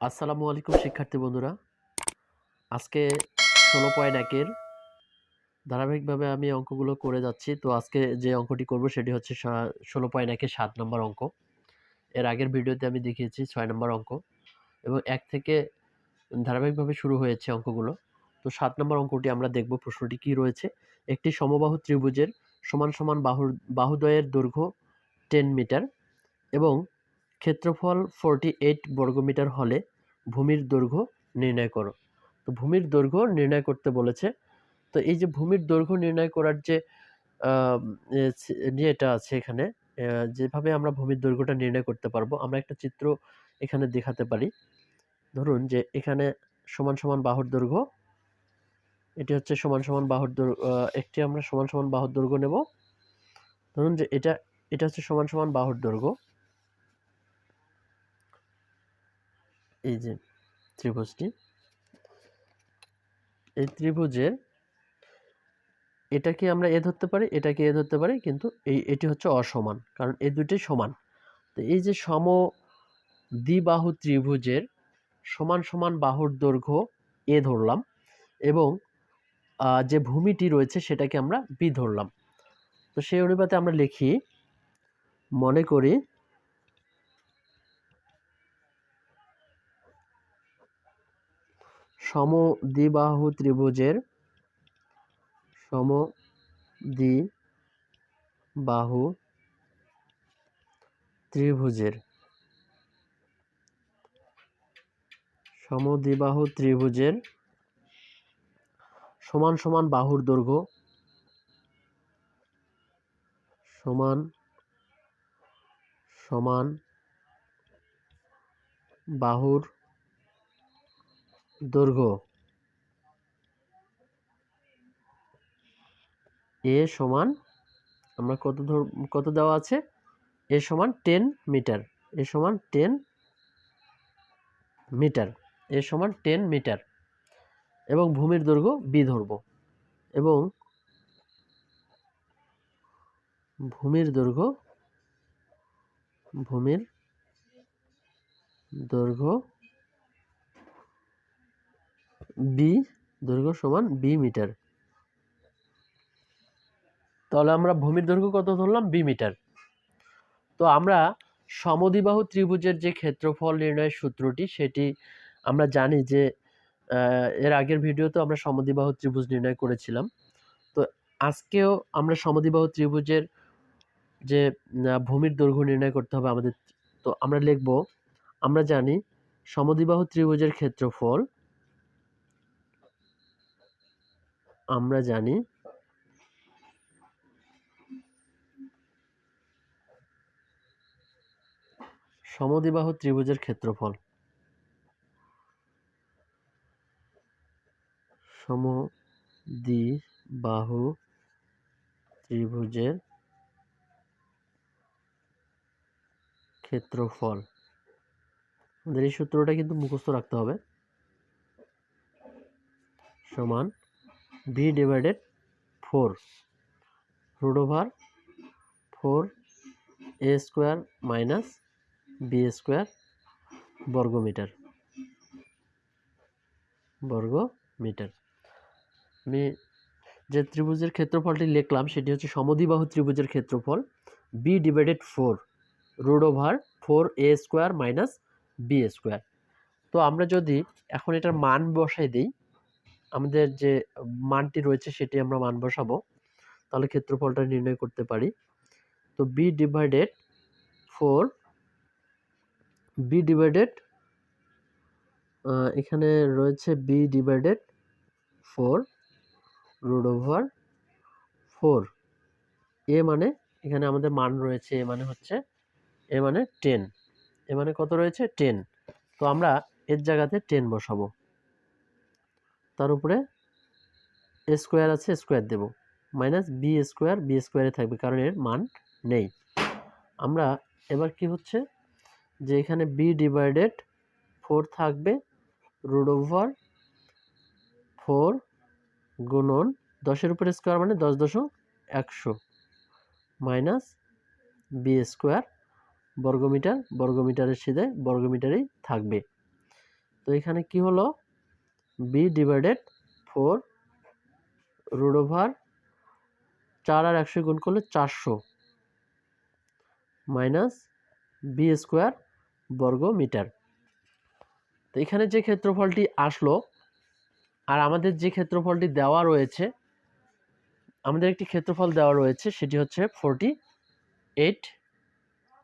আসসালামু আলাইকুম শিক্ষার্থী বন্ধুরা। আজকে 16.1 এর ধারাবাহিকভাবে আমি অঙ্কগুলো করে যাচ্ছি। তো আজকে যে অঙ্কটি করব সেটি হচ্ছে 16.1 এর 7 নম্বর অঙ্ক। এর আগের ভিডিওতে আমি দেখিয়েছি 6 নম্বর অঙ্ক এবং 1 থেকে ধারাবাহিকভাবে শুরু হয়েছে অঙ্কগুলো। তো 7 নম্বর অঙ্কটি আমরা দেখব। প্রশ্নটি কি রয়েছে? একটি সমবাহু ত্রিভুজের সমান সমান বাহুদ্বয়ের দৈর্ঘ্য 10 মিটার এবং ক্ষেত্রফল 48 বর্গমিটার হলে ভূমির দৈর্ঘ্য নির্ণয় করো। তো ভূমির দৈর্ঘ্য নির্ণয় করতে বলেছে। তো এই যে ভূমির দৈর্ঘ্য নির্ণয় করার যে ইয়েটা আছে এখানে, যেভাবে আমরা ভূমির দৈর্ঘ্যটা নির্ণয় করতে পারবো, আমরা একটা চিত্র এখানে দেখাতে পারি। ধরুন যে এখানে সমান সমান বাহুর দৈর্ঘ্য, এটি হচ্ছে সমান সমান বাহুর দৈর্ঘ্য, একটি আমরা সমান সমান বাহুর দৈর্ঘ্য নেব। ধরুন যে এটা হচ্ছে সমান সমান বাহুর দৈর্ঘ্য। এই যে ত্রিভুজটি, এই ত্রিভুজের এটাকে আমরা এ ধরতে পারি, এটাকে এ ধরতে পারি, কিন্তু এটি হচ্ছে অসমান, কারণ এই দুটোই সমান। তো এই যে দ্বিবাহু ত্রিভুজের সমান সমান বাহুর দৈর্ঘ্য এ ধরলাম এবং যে ভূমিটি রয়েছে সেটাকে আমরা বি ধরলাম। তো সেই অনুপাতে আমরা লিখি, মনে করি সমদ্বিবাহু ত্রিভুজের সমদ্বিবাহু ত্রিভুজের সমদ্বিবাহু ত্রিভুজের সমান সমান বাহুর দৈর্ঘ্য সমান সমান বাহুর দৈর্ঘ্য এ সমান, আমরা কত দেওয়া আছে, এ সমান 10 মিটার, এ সমান 10 মিটার, এ সমান 10 মিটার এবং ভূমির দৈর্ঘ্য বি ধরব এবং ভূমির দৈর্ঘ্য বি, দৈর্ঘ্য সমান বি মিটার। তাহলে আমরা ভূমির দৈর্ঘ্য কত ধরলাম, বি মিটার। তো আমরা সমদ্বিবাহু ত্রিভুজের যে ক্ষেত্রফল নির্ণয়ের সূত্রটি, সেটি আমরা জানি যে এর আগের ভিডিওতে আমরা সমদ্বিবাহু ত্রিভুজ নির্ণয় করেছিলাম। তো আজকেও আমরা সমদ্বিবাহু ত্রিভুজের যে ভূমির দৈর্ঘ্য নির্ণয় করতে হবে আমাদের। তো আমরা লিখব, আমরা জানি সমদ্বিবাহু ত্রিভুজের ক্ষেত্রফল, আমরা জানি সমদ্বিবাহু ত্রিভুজের ক্ষেত্রফল, সমদ্বিবাহু ত্রিভুজের ক্ষেত্রফল, আমাদের এই সূত্রটা কিন্তু মুখস্থ রাখতে হবে, সমান বি ডিভাইডেড 4 রুট ওভার 4 এ স্কোয়ার মাইনাস বি স্কোয়ার বর্গমিটার। আমি যে ত্রিভুজের ক্ষেত্রফলটি লিখলাম সেটি হচ্ছে সমদ্বিবাহু ত্রিভুজের ক্ষেত্রফল বি ডিভাইডেড 4 রুট ওভার 4 এ স্কোয়ার মাইনাস বি স্কোয়ার। তো আমরা যদি এখন এটার মান বসাই দিই, আমাদের যে মানটি রয়েছে সেটি আমরা মান বসাবো, তাহলে ক্ষেত্রফলটা নির্ণয় করতে পারি। তো বি ডিভাইডেড 4 এখানে রয়েছে বি ডিভাইডেড 4 রুট ওভার 4, এ মানে এখানে আমাদের মান রয়েছে, এ মানে 10, এ মানে কত রয়েছে, 10। তো আমরা এর জায়গাতে 10 বসাবো, তার উপরে এ স্কোয়ার আছে, স্কোয়ার দেব, মাইনাস বি স্কোয়ারে থাকবে কারণ এর মান নেই। আমরা এবার কি হচ্ছে যে এখানে বি ডিভাইডেড 4 থাকবে রুট ওভার 4 গুণন 10-এর উপরে স্কোয়ার মানে 10,100 মাইনাস বি স্কোয়ার বর্গমিটারের সিধে বর্গমিটারেই থাকবে। তো এখানে কি হলো, বি ডিভাইডেড 4 রুট ওভার 4 আর 100 গুণ করলে 400 মাইনাস বি স্কোয়ার বর্গ মিটার। তো এখানে যে ক্ষেত্রফলটি আসলো আর আমাদের যে ক্ষেত্রফলটি দেওয়া রয়েছে, আমাদের একটি ক্ষেত্রফল দেওয়া রয়েছে, সেটি হচ্ছে 48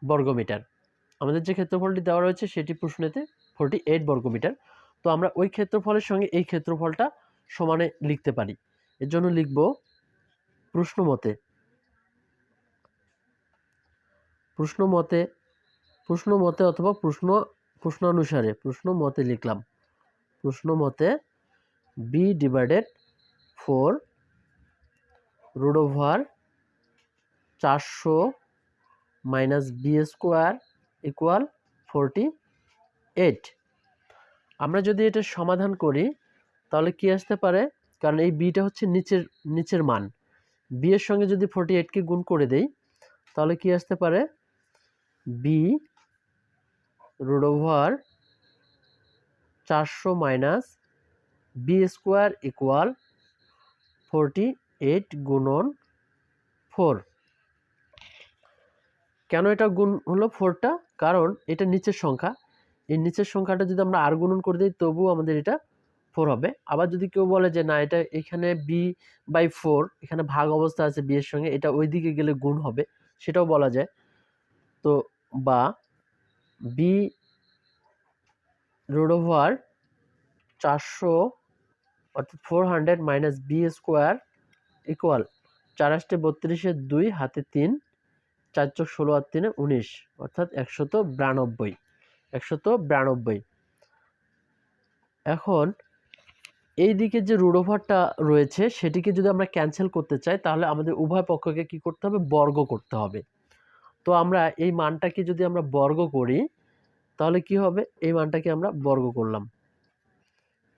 বর্গমিটার। আমাদের যে ক্ষেত্রফলটি দেওয়া রয়েছে সেটি প্রশ্নেতে 48 বর্গমিটার। তো আমরা ওই ক্ষেত্রফলের সঙ্গে এই ক্ষেত্রফলটা সমানে লিখতে পারি। এর জন্য লিখব প্রশ্নমতে অথবা প্রশ্নানুসারে প্রশ্নমতে লিখলাম। প্রশ্নমতে B divided 4 root over 400 minus B square equal 48। আমরা যদি এটা সমাধান করি তাহলে কি আসতে পারে, কারণ এই বিটা হচ্ছে নিচের মান, বি এর সঙ্গে যদি 48কে গুণ করে দেই তাহলে কি আসতে পারে, B root over 400 minus B square equal 48 গুণন 4। কেন এটা গুণ হলো 4টা, কারণ এটা নিচের সংখ্যা, এই নিচের সংখ্যাটা যদি আমরা আর গুণন করে দিই তবুও আমাদের এটা 4 হবে। আবার যদি কেউ বলে যে না, এটা এখানে b/4 এখানে ভাগ অবস্থা আছে b এর সঙ্গে, এটা ওই দিকে গেলে গুণ হবে, সেটাও বলা যায়। তো বা b রুট ওভার 400 অর্থাৎ 400 মাইনাস বি স্কোয়ার ইকুয়াল 4 × 32 2 হাতে 3 4 × 16 আর 3 19 অর্থাৎ 192। এখন এই দিকে যে রুট ওভারটা রয়েছে সেটিকে যদি আমরা ক্যান্সেল করতে চাই তাহলে আমাদের উভয় পক্ষকে কি করতে হবে, বর্গ করতে হবে। তো আমরা এই মানটাকে যদি আমরা বর্গ করি তাহলে কি হবে, এই মানটাকে আমরা বর্গ করলাম,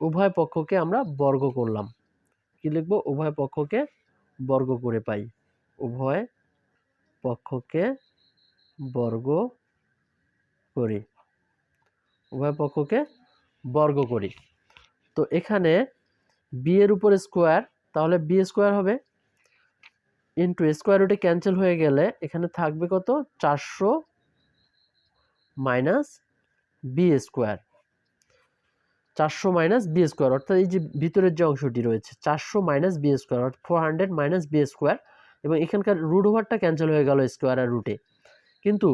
উভয় পক্ষকে আমরা বর্গ করলাম। কি লিখব, উভয় পক্ষকে বর্গ করে পাই, উভয় পক্ষকে বর্গ করি, উভয় পক্ষকে বর্গ করি। তো এখানে বি এর উপর স্কোয়ার, তাহলে বি স্কোয়ার হবে ইন্টু স্কোয়ার রুটে ক্যান্সেল হয়ে গেলে এখানে থাকবে কত, 400 minus B square, 400 minus B square অর্থাৎ এই যে ভিতরের যে অংশটি রয়েছে 400 মাইনাস বি স্কোয়ার অর্থাৎ 400 মাইনাস বি স্কোয়ার, এবং এখানকার রুট ওভারটা ক্যান্সেল হয়ে গেল স্কোয়ার আর রুটে। কিন্তু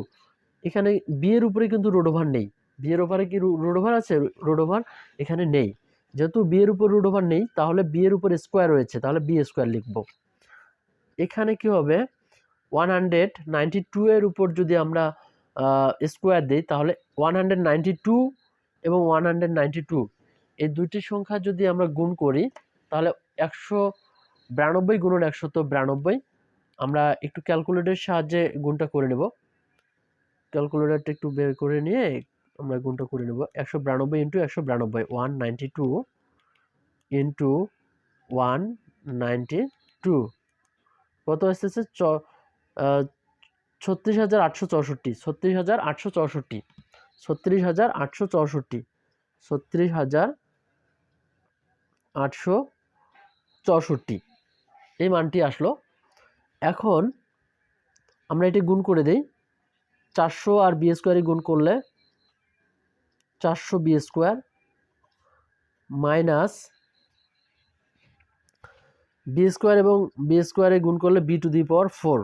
এখানে বি এর উপরে কিন্তু রুট ওভার নেই, বি এর উপরে কি রুট ওভার আছে, রুট ওভার এখানে নেই। যেহেতু বি এর উপর রুট ওভার নেই তাহলে বি এর উপর স্কোয়ার রয়েছে, তাহলে বি স্কোয়ার লিখব। এখানে কি হবে, 192 এর উপর যদি আমরা স্কোয়ার দিই তাহলে 192 এবং 192 এই দুইটি সংখ্যা যদি আমরা গুণ করি তাহলে 192 গুণন 192। আমরা একটু ক্যালকুলেটরের সাহায্যে গুণটা করে নেব, ক্যালকুলেটরটা একটু বের করে নিয়ে আমরা গুণটা করে নেব। 192 ইন্টু 192, 192 ইন্টু 192 কত আসতেছে, 36,864, 36,864, 36,864, 36,864 এই মানটি আসলো। এখন আমরা এটি গুণ করে দেই, 400 আর বি স্কোয়ারে গুণ করলে 400 B square minus B square এবং বি স্কোয়ারে গুণ করলে বি টু দি পাওয়ার 4,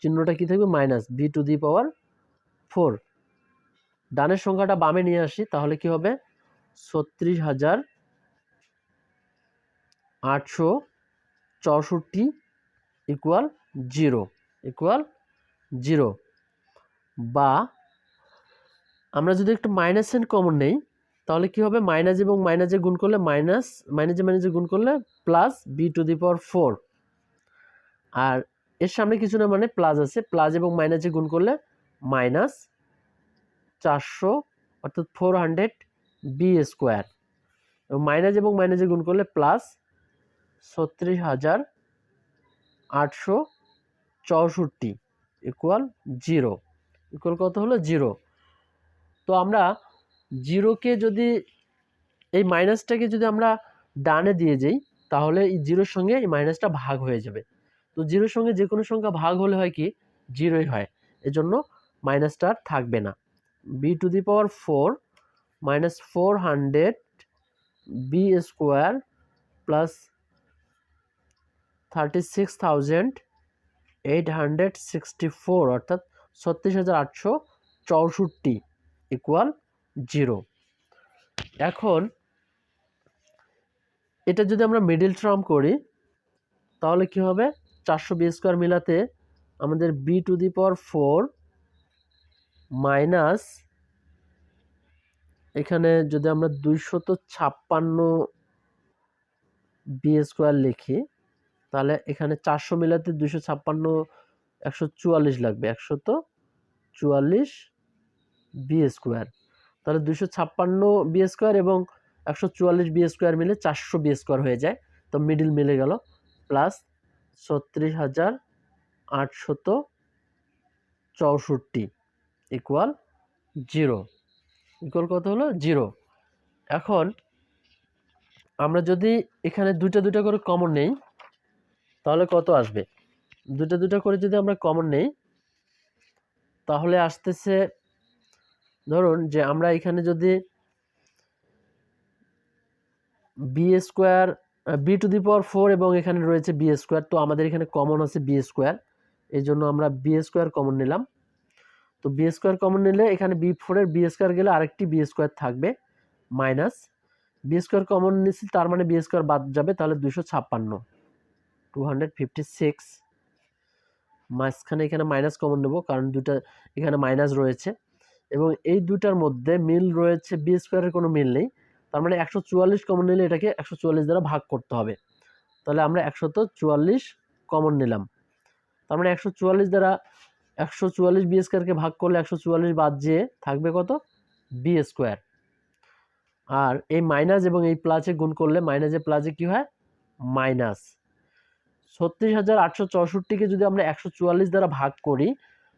চিহ্নটা কি থাকবে, মাইনাস বি টু দি পাওয়ার 4। ডানের সংখ্যাটা বামে নিয়ে আসি তাহলে কি হবে, 36,864 ইকুয়াল 0, বা আমরা যদি একটু মাইনাস সাইন কমন নেই তাহলে কি হবে, মাইনাস এবং মাইনাসে গুণ করলে মাইনাসে গুণ করলে প্লাস বি টু দি পাওয়ার 4, আর এর সামনে কিছু না মানে প্লাস আছে, প্লাস এবং মাইনাসে গুণ করলে মাইনাস 400 অর্থাৎ 400 বি স্কোয়ার, এবং মাইনাস এবং মাইনাসে গুণ করলে প্লাস 36,864 ইকুয়াল 0, ইকুয়াল কত হলো 0। তো আমরা 0কে যদি এই মাইনাসটাকে যদি আমরা ডানে দিয়ে যাই তাহলে এই জিরোর সঙ্গে এই মাইনাসটা ভাগ হয়ে যাবে। তো জিরোর সঙ্গে যে কোনো সংখ্যা ভাগ হলে হয় কি জিরোই হয়, এজন্য মাইনাসটা আর থাকবে না। b⁴ minus 400 B square plus 36,864 অর্থাৎ 36,864 ইকুয়াল 0। এখন এটা যদি আমরা মিডল টার্ম করি তাহলে কি হবে, 400 বি স্কোয়ার মিলাতে আমাদের b⁴ মাইনাস এখানে যদি আমরা 256 বি স্কোয়ার লিখি তাহলে এখানে 400 মিলাতে 256 144 লাগবে, 144 বি স্কোয়ার। তাহলে 256 বি স্কোয়ার এবং 144 বি স্কোয়ার মিলে 400 বি স্কোয়ার হয়ে যায়, তো মিডিল মিলে গেল, প্লাস 36,864 ইকুয়াল 0। ইকুয়াল কত হলো 0। এখন আমরা যদি এখানে দুটা করে কমন নেই তাহলে কত আসবে, দুটা করে যদি আমরা কমন নেই তাহলে আসতেছে, ধরুন যে আমরা এখানে যদি b⁴ এবং এখানে রয়েছে বি স্কোয়ার, তো আমাদের এখানে কমন আছে বি স্কোয়ার, এই জন্য আমরা বি স্কোয়ার কমন নিলাম। তো বি স্কোয়ার কমন নিলে এখানে b⁴ বি স্কোয়ার গেলে আরেকটি বি স্কোয়ার থাকবে, মাইনাস বি স্কোয়ার কমন নিচ্ছি তার মানে বি স্কোয়ার বাদ যাবে, তাহলে 256 মাঝখানে এখানে মাইনাস কমন নেব কারণ দুটা এখানে মাইনাস রয়েছে এবং এই দুটার মধ্যে মিল রয়েছে, বি স্কোয়ারের কোনো মিল নেই, তার মানে 144 কমন নিলে এটাকে 144 দ্বারা ভাগ করতে হবে, তাহলে আমরা 144 কমন নিলাম, তার মানে 144 দ্বারা 144 বি স্কোয়ারকে ভাগ করলে 144 বাদ যেয়ে থাকবে কত, বি স্কোয়ার। আর এই মাইনাস এবং এই প্লাসে গুণ করলে মাইনাসে প্লাসে কি হয়, মাইনাস 36,864কে যদি আমরা 144 দ্বারা ভাগ করি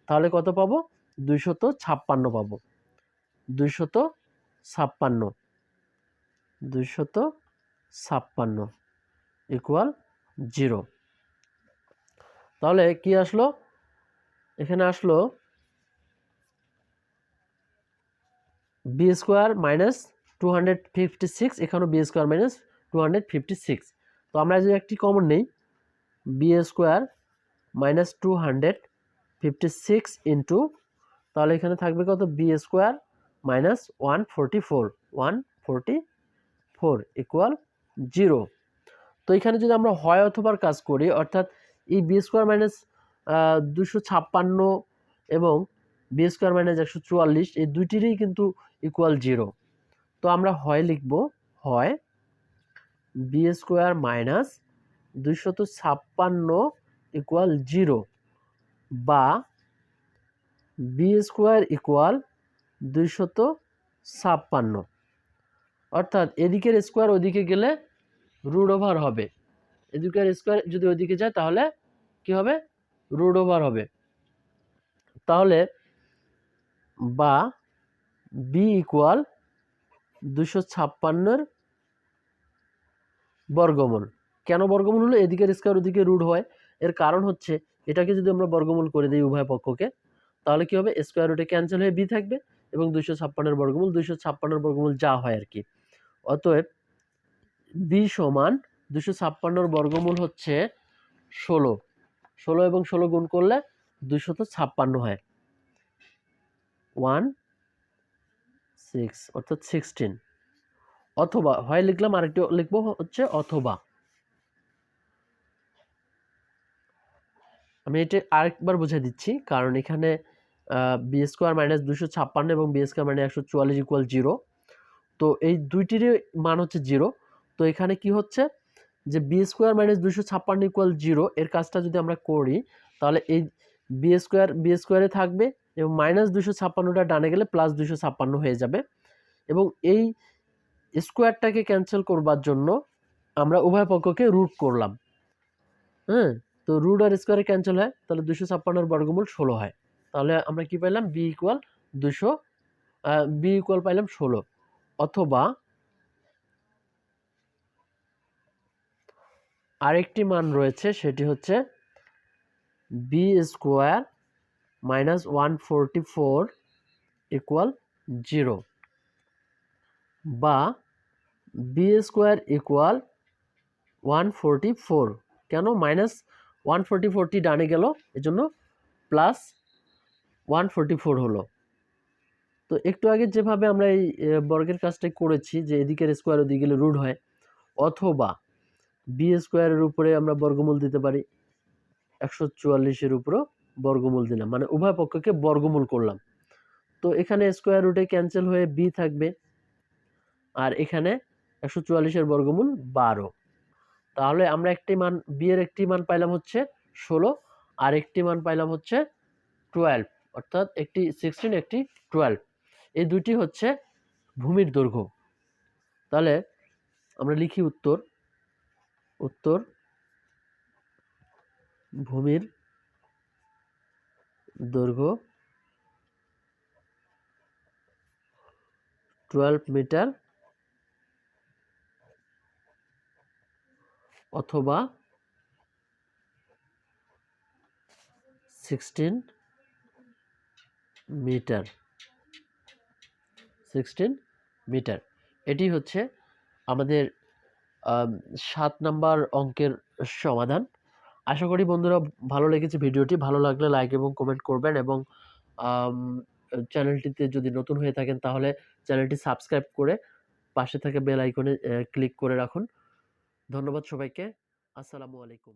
তাহলে কত পাবো, 256 পাবো, 256 ইকুয়াল 0। তাহলে কি আসলো, এখানে আসলো বি স্কোয়ার মাইনাস 256, এখানেও বি স্কোয়ার মাইনাস 256। তো আমরা যদি একটি কমন নেই, বি স্কোয়ার মাইনাস 256 ইন্টু, তাহলে এখানে থাকবে কত, বি স্কোয়ার মাইনাস 144 ইকুয়াল 0। তো এখানে যদি আমরা হয় অথবার কাজ করি, অর্থাৎ এই বি স্কোয়ার মাইনাস 256 এবং বি স্কোয়ার মাইনাস 144 এই দুইটিরই কিন্তু ইকুয়াল 0। তো আমরা হয় লিখব, হয় বি স্কোয়ার মাইনাস 256 ইকুয়াল 0 বা বি স্কোয়ার ইকুয়াল 256, অর্থাৎ এদিকের স্কোয়ার ওদিকে গেলে রুট ওভার হবে, এদিকের স্কোয়ার যদি ওদিকে যায় তাহলে কি হবে, রুট ওভার হবে। তাহলে বা বি ইকুয়াল 256 বর্গমূল। কেন বর্গমূল হলো, এদিকের স্কোয়ার ওদিকে রুট হয়, এর কারণ হচ্ছে এটাকে যদি আমরা বর্গমূল করে দিই উভয় পক্ষকে তাহলে কি হবে, স্কোয়ার রুটে ক্যান্সেল হয়ে বি থাকবে এবং 256 বর্গমূল 256 বর্গমূল যা হয় আর কি। অতএব বি সমান 256 বর্গমূল হচ্ছে 16, 16 এবং 16 গুণ করলে 256 হয়, 16 অর্থাৎ 16। অথবা হয় লিখলাম, আরেকটি লিখবো হচ্ছে অথবা, আমি এটা আরেকবার বুঝিয়ে দিচ্ছি কারণ এখানে বি স্কোয়ার মাইনাস 256 এবং বি স্কোয়ার মাইনাস 144 ইকুয়াল 0, তো এই দুইটিরই মান হচ্ছে 0। তো এখানে কি হচ্ছে যে বি স্কোয়ার মাইনাস 256 ইকুয়াল 0 এর কাজটা যদি আমরা করি তাহলে এই বি স্কোয়ারে থাকবে এবং মাইনাস 256টা ডানে গেলে প্লাস 256 হয়ে যাবে এবং এই স্কোয়ারটাকে ক্যান্সেল করবার জন্য আমরা উভয় পক্ষকে রুট করলাম, হ্যাঁ, তো রুট আর স্কোয়ারে ক্যান্সেল হয়, তাহলে 256 বর্গমূল 16 হয়। তাহলে আমরা কি পাইলাম, বি ইকুয়াল পাইলাম 16। অথবা আরেকটি মান রয়েছে, সেটি হচ্ছে বি স্কোয়ার মাইনাস 144 ইকুয়াল 0, বা বি স্কোয়ার ইকুয়াল 144। কেন মাইনাস 144টি ডানে গেল, এজন্য প্লাস 144 হলো। তো একটু আগে যেভাবে আমরা এই বর্গের কাজটা করেছি, যে এদিকের স্কোয়ার ওদিকে গেলে রুট হয়, অথবা বি স্কোয়ারের উপরে আমরা বর্গমূল দিতে পারি, 144-এর উপরও বর্গমূল দিলাম, মানে উভয় পক্ষকে বর্গমূল করলাম। তো এখানে স্কোয়ার রুটে ক্যান্সেল হয়ে বি থাকবে, আর এখানে 144-এর বর্গমূল 12। তাহলে আমরা একটি মান, বি এর একটি মান পাইলাম হচ্ছে 16, আর একটি মান পাইলাম হচ্ছে 12, অর্থাৎ একটি 16, একটি 12। এই দুটি হচ্ছে ভূমির দৈর্ঘ্য। তাহলে আমরা লিখি উত্তর। উত্তর ভূমির দৈর্ঘ্য 12 মিটার অথবা 16 মিটার। 16 মিটার, এটি হচ্ছে আমাদের 7 নাম্বার অঙ্কের সমাধান। আশা করি বন্ধুরা ভালো লেগেছে ভিডিওটি। ভালো লাগলে লাইক এবং কমেন্ট করবেন, এবং চ্যানেলটিতে যদি নতুন হয়ে থাকেন তাহলে চ্যানেলটি সাবস্ক্রাইব করে পাশে থাকা বেল আইকনে ক্লিক করে রাখুন। ধন্যবাদ সবাইকে। আসসালামু আলাইকুম।